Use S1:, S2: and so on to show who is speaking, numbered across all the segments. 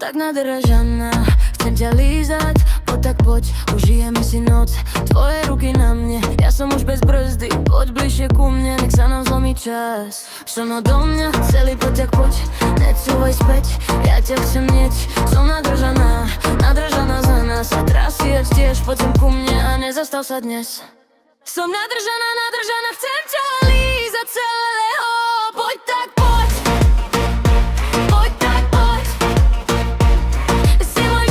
S1: tak nadržaná. Chcem ťa lízať, poď tak poď, užijeme si noc. Tvoje ruky na mne, ja som už bez brzdy. Poď bližšie ku mne, nech sa nám zlomí čas. Som odo mňa, celý poď tak poď, necúvaj späť, ja ťa chcem nieť. Som nadržaná, nadržaná za nás. A trasieť tiež, poď sem ku mne a nezastav sa dnes. Som nadržaná, nadržaná, chcem ťa lízať celého. Poď tak poď, poď tak poď. Si môj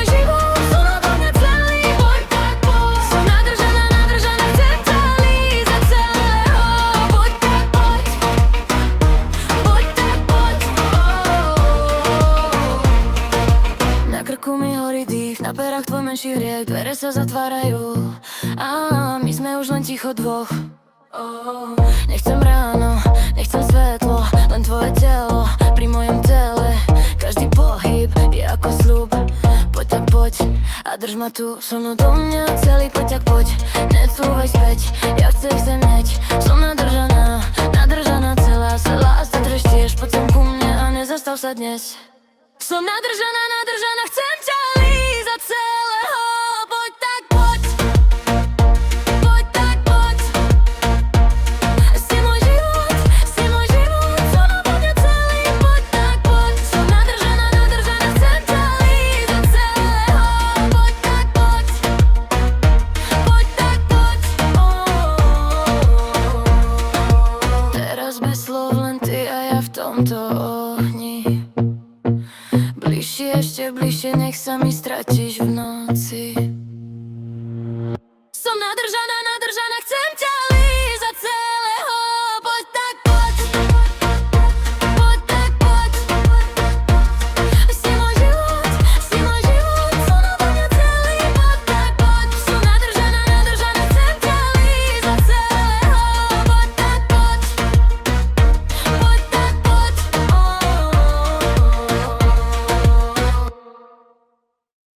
S1: život, som odo mňa celý. Poď tak poď. Som nadržaná, nadržaná, chcem ťa lízať celého. Poď tak poď, poď tak poď. Na krku mi horí dých, na perách tvoj menší hriech. Dvere sa zatvárajú a my sme už len ticho dvoch. Nechcem ráno, nechcem svetlo, len tvoje telo pri mojom tele. Každý pohyb je ako sľub. Poď tak poď a drž ma tu. Som odo mňa celý, poď tak poď, necúvaj späť, ja chcem hneď. Som nadržaná, nadržaná celá, celá sa drž tiež, poď sem ku mne a nezastav sa dnes. Som nadržaná, nadržaná, chcem ťa lízať celého.